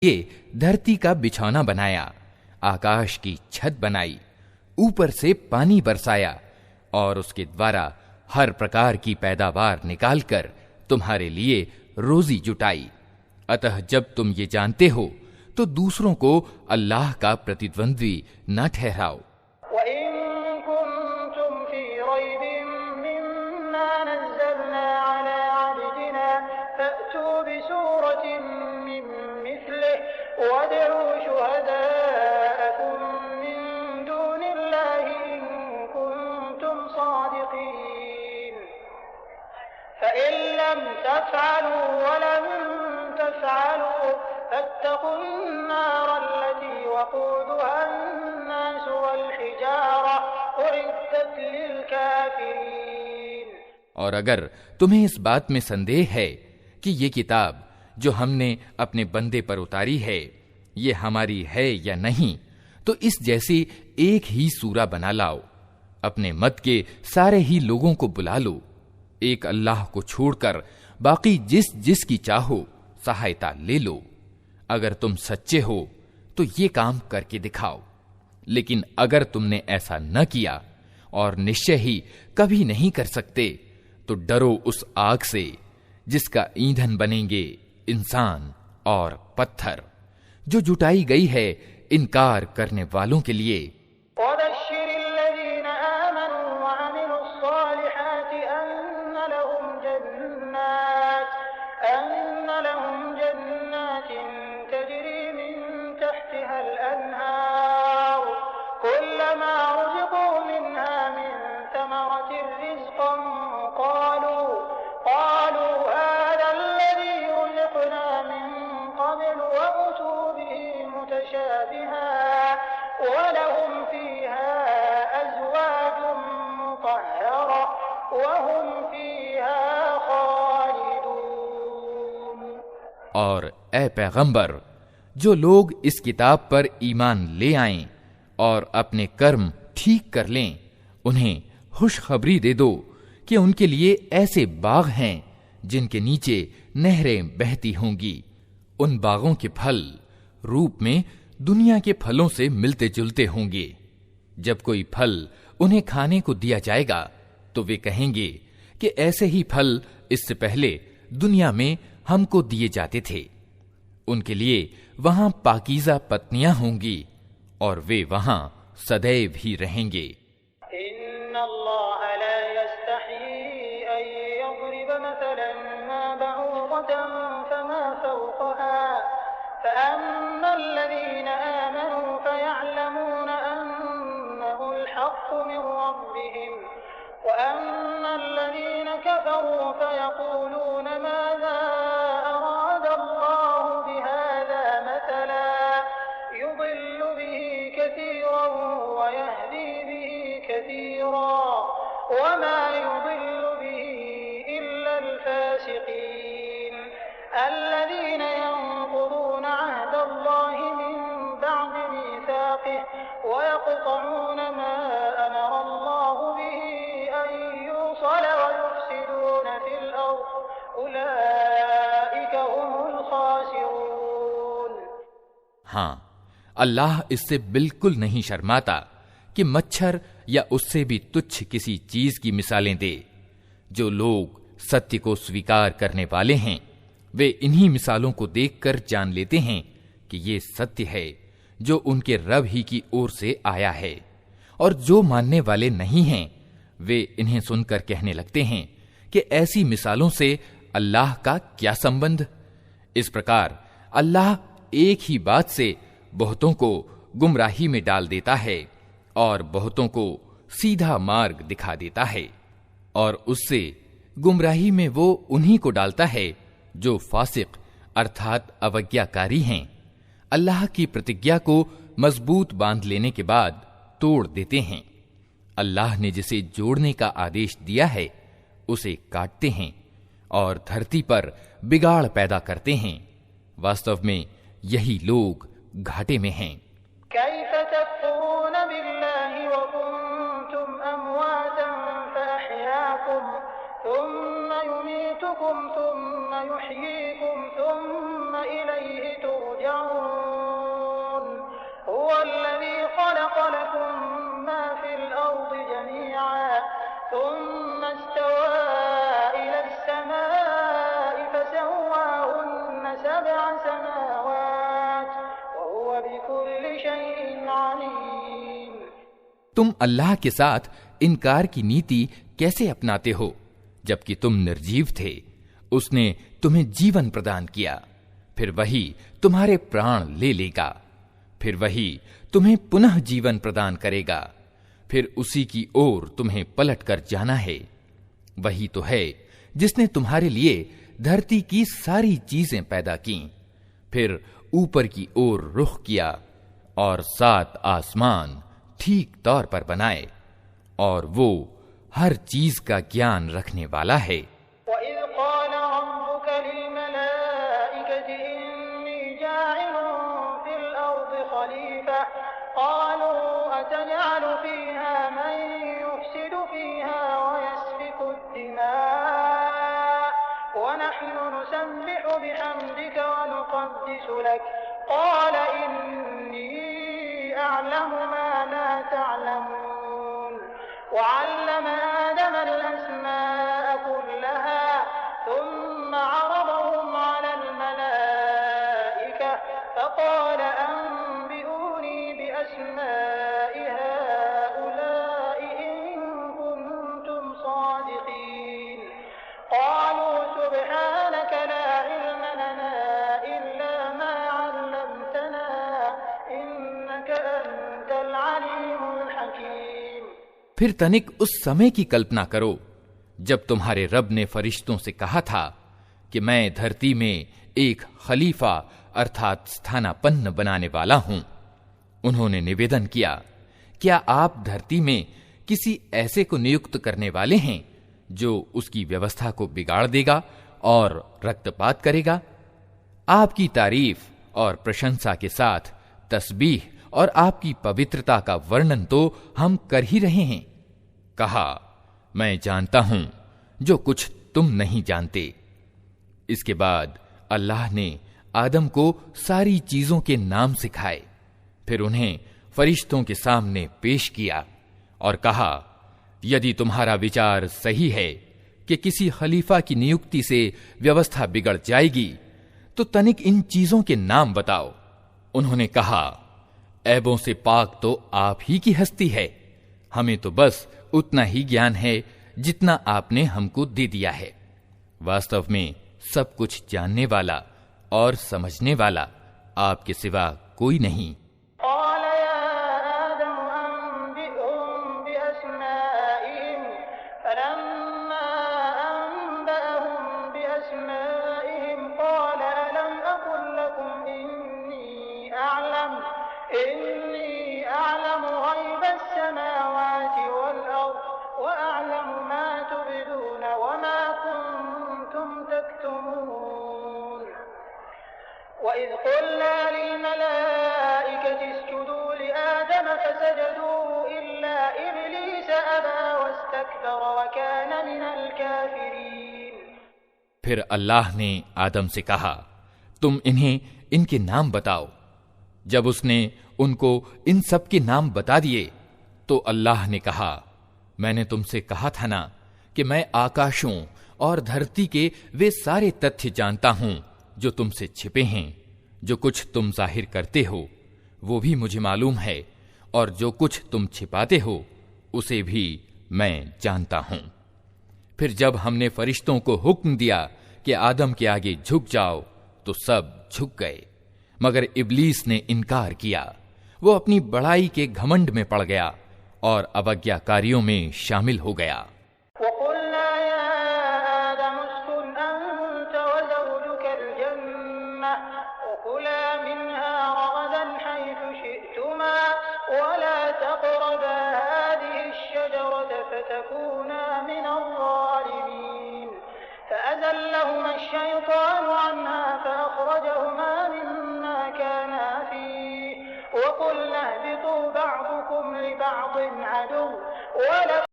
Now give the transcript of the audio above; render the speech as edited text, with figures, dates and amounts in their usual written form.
یہ دھرتی کا بچھونا بنایا، آکاش کی چھت بنائی، اوپر سے پانی برسایا اور اس کے دوارا ہر پرکار کی پیداوار نکال کر تمہارے لیے روزی جٹائی۔ اتہ جب تم یہ جانتے ہو تو دوسروں کو اللہ کا پرتیدوندوی نہ ٹھہراؤ۔ وَادْعُوا شُهَدَاءَكُم مِّن دُونِ اللَّهِ إِن كُنتُمْ صَادِقِينَ فَإِن لَّمْ تَفْعَلُوا وَلَن تَفْعَلُوا فَاتَّقُوا النَّارَ الَّتِي وَقُودُهَا النَّاسُ وَالْحِجَارَةُ أُعِدَّتْ لِلْكَافِرِينَ۔ اور اگر تمہیں اس بات میں سندیہ ہے کہ یہ کتاب جو ہم نے اپنے بندے پر اتاری ہے یہ ہماری ہے یا نہیں، تو اس جیسی ایک ہی سورہ بنا لاؤ، اپنے مت کے سارے ہی لوگوں کو بلا لو، ایک اللہ کو چھوڑ کر باقی جس جس کی چاہو سہایتا لے لو۔ اگر تم سچے ہو تو یہ کام کر کے دکھاؤ، لیکن اگر تم نے ایسا نہ کیا اور نشچے ہی کبھی نہیں کر سکتے تو ڈرو اس آگ سے جس کا ایندھن بنیں گے انسان اور پتھر، جو جٹائی گئی ہے انکار کرنے والوں کے لیے۔ وَبَشِّرِ الَّذِينَ آمَنُوا وَعَمِلُوا الصَّالِحَاتِ أَنَّ لَهُمْ جَنَّاتٍ تَجْرِي مِن تَحْتِهَا الْأَنْهَارُ كُلَّمَا رُزِقُوا مِنْهَا مِن ثَمَرَةٍ رِّزْقًا قَالُوا هَٰذَا الَّذِي رُزِقْنَا مِن قَبْلُ وَأُتُوا بِهِ مُتَشَابِهًا وَلَهُمْ فِيهَا أَزْوَاجٌ مُّطَهَّرَةٌ وَهُمْ فِيهَا خَالِدُونَ۔ اور اے پیغمبر، جو لوگ اس کتاب پر ایمان لے آئیں اور اپنے کرم ٹھیک کر لیں، انہیں خوشخبری دے دو کہ ان کے لیے ایسے باغ ہیں جن کے نیچے نہریں بہتی ہوں گی۔ ان باغوں کے پھل روپ میں دنیا کے پھلوں سے ملتے جلتے ہوں گے۔ جب کوئی پھل انہیں کھانے کو دیا جائے گا تو وہ کہیں گے کہ ایسے ہی پھل اس سے پہلے دنیا میں ہم کو دیے جاتے تھے۔ ان کے لیے وہاں پاکیزہ پتنیاں ہوں گی اور وہ وہاں سدیو ہی رہیں گے۔ إِنَّ اللَّهَ لَا يَسْتَحْيِي أَن يَضْرِبَ مَثَلًا مَّا بَعُوضَةً فَمَا فَوْقَهَا فَأَمَّا الَّذِينَ آمَنُوا فَيَعْلَمُونَ أَنَّهُ الْحَقُّ مِن رَّبِّهِمْ وَأَمَّا الَّذِينَ كَفَرُوا فَيَقُولُونَ مَاذَا أَرَادَ اللَّهُ بِهَٰذَا مَثَلًا يُضِلُّ بِهِ كَثِيرًا وَيَهْدِي بِهِ كَثِيرًا وَمَا يُضِلُّ بِهِ إِلَّا الْفَاسِقِينَ الَّذِينَ يَنقُضُونَ عَهْدَ اللَّهِ مِن بَعْدِ مِيثَاقِهِ وَيَقْطَعُونَ مَا أَمَرَ اللَّهُ بِهِ أَن يُوصَلَ وَيُفْسِدُونَ فِي الْأَرْضِ أُولَٰئِكَ هُمُ الْخَاسِرُونَ۔ ہاں، اللہ اس سے بالکل نہیں شرماتا کہ مچھر یا اس سے بھی تچھ کسی چیز کی مثالیں دے۔ جو لوگ ستیہ کو سویکار کرنے والے ہیں وہ انہی مثالوں کو دیکھ کر جان لیتے ہیں کہ یہ ستیہ ہے جو ان کے رب ہی کی اور سے آیا ہے، اور جو ماننے والے نہیں ہیں وہ انہیں سن کر کہنے لگتے ہیں کہ ایسی مثالوں سے اللہ کا کیا سمبند۔ اس پرکار اللہ ایک ہی بات سے بہتوں کو گمراہی میں ڈال دیتا ہے اور بہتوں کو سیدھا مارگ دکھا دیتا ہے، اور اس سے گمراہی میں وہ انہی کو ڈالتا ہے جو فاسق ارتھات اوگیاکاری ہیں، اللہ کی پرتگیا کو مضبوط باندھ لینے کے بعد توڑ دیتے ہیں۔ اللہ نے جسے جوڑنے کا آدیش دیا ہے اسے کاٹتے ہیں اور دھرتی پر بگاڑ پیدا کرتے ہیں۔ واستو میں یہی لوگ گھاٹے میں ہیں۔ كيف تكفرون بالله وكنتم أمواتا فأحياكم ثم يميتكم ثم يحييكم ثم إليه ترجعون هو الذي خلق لكم ما في الأرض جميعا ثم استوى إلى السماء فسواهن 7 سماوات وهو بكل شيء عليم۔ تم اللہ کے ساتھ انکار کی نیتی کیسے اپناتے ہو جبکہ تم نرجیو تھے؟ اس نے تمہیں جیون پردان کیا، پھر وہی تمہارے پران لے لے گا، پھر وہی تمہیں پنہ جیون پردان کرے گا، پھر اسی کی اور تمہیں پلٹ کر جانا ہے۔ وہی تو ہے جس نے تمہارے لیے دھرتی کی ساری چیزیں پیدا کیں، پھر اوپر کی اور رخ کیا اور 7 آسمان ٹھیک طور پر بنائے، اور وہ ہر چیز کا گیان رکھنے والا ہے۔ وَإِذْ قَالَ رَبُّكَ لِلْمَلَائِكَةِ إِنِّي جَاعِلٌ فِي الْأَرْضِ خَلِيفَةً قَالُوا أَتَجْعَلُ فِيهَا مَن يُفْسِدُ فِيهَا وَيَسْفِكُ الدِّمَاءَ وَنَحْنُ نُسَبِّحُ بِحَمْدِكَ وَنُقَدِّسُ لَكَ قَالَ إِنِّي أَعْلَمُ مَا لَا تَعْلَمُونَ وَعَلَّمَ آدَمَ الْأَسْمَاءَ كُلَّهَا ثُمَّ عَرَضَهُمْ عَلَى الْمَلَائِكَةِ فَقَالَ أَنبِئُونِي بِأَسْمَاءِ هَؤُلَاءِ إِن كُنتُمْ صَادِقِينَ قَالُوا سُبْحَانَكَ لَا عِلْمَ لَنَا إِلَّا مَا عَلَّمْتَنَا إِنَّكَ أَنتَ الْعَلِيمُ الْحَكِيمُ۔ پھر تنک اس سمے کی کلپنا کرو جب تمہارے رب نے فرشتوں سے کہا تھا کہ میں دھرتی میں ایک خلیفہ ارتھات ستھانہ پن بنانے والا ہوں۔ انہوں نے نویدن کیا، کیا آپ دھرتی میں کسی ایسے کو نیوکت کرنے والے ہیں جو اس کی ویوستھا کو بگاڑ دے گا اور رکتپات کرے گا؟ آپ کی تعریف اور پرشنسا کے ساتھ تسبیح اور آپ کی پوترتا کا ورنن تو ہم کر ہی رہے ہیں۔ کہا، میں جانتا ہوں جو کچھ تم نہیں جانتے۔ اس کے بعد اللہ نے آدم کو ساری چیزوں کے نام سکھائے، پھر انہیں فرشتوں کے سامنے پیش کیا اور کہا، یدی تمہارا وچار صحیح ہے کہ کسی خلیفہ کی نیوکتی سے ویوستھا بگڑ جائے گی تو تنک ان چیزوں کے نام بتاؤ۔ انہوں نے کہا، عیبوں سے پاک تو آپ ہی کی ہستی ہے، ہمیں تو بس اتنا ہی گیان ہے جتنا آپ نے ہم کو دے دیا ہے۔ واستو میں سب کچھ جاننے والا اور سمجھنے والا آپ کے سوا کوئی نہیں۔ قال يا آدم أنبئهم بأسمائهم فلما أنبأهم بأسمائهم قال ألم أقل لكم إني أعلم غيب السماوات والأرض وأعلم ما تبدون وما كنتم تكتمون وإذ قلنا للملائكة اسجدوا لآدم فسجدوا إلا إبليس أبى واستكبر وكان من الكافرين۔ پھر اللہ نے آدم سے کہا، تم انہیں ان کے نام بتاؤ۔ جب اس نے ان کو ان سب کے نام بتا دیے تو اللہ نے کہا، میں نے تم سے کہا تھا نا کہ میں آکاشوں اور دھرتی کے وہ سارے تتھیہ جانتا ہوں جو تم سے چھپے ہیں۔ جو کچھ تم ظاہر کرتے ہو وہ بھی مجھے معلوم ہے، اور جو کچھ تم چھپاتے ہو اسے بھی میں جانتا ہوں۔ پھر جب ہم نے فرشتوں کو حکم دیا کہ آدم کے آگے جھک جاؤ تو سب جھک گئے، مگر ابلیس نے انکار کیا۔ وہ اپنی بڑائی کے گھمنڈ میں پڑ گیا اور اوگیا کاریوں میں شامل ہو گیا۔ وقلنا يا آدم اسكن أنت وزوجك الجنة وكلا منها رغدا حيث شئتما ولا تقربا هذه الشجرة فتكونا من الظالمين فأزلهما الشيطان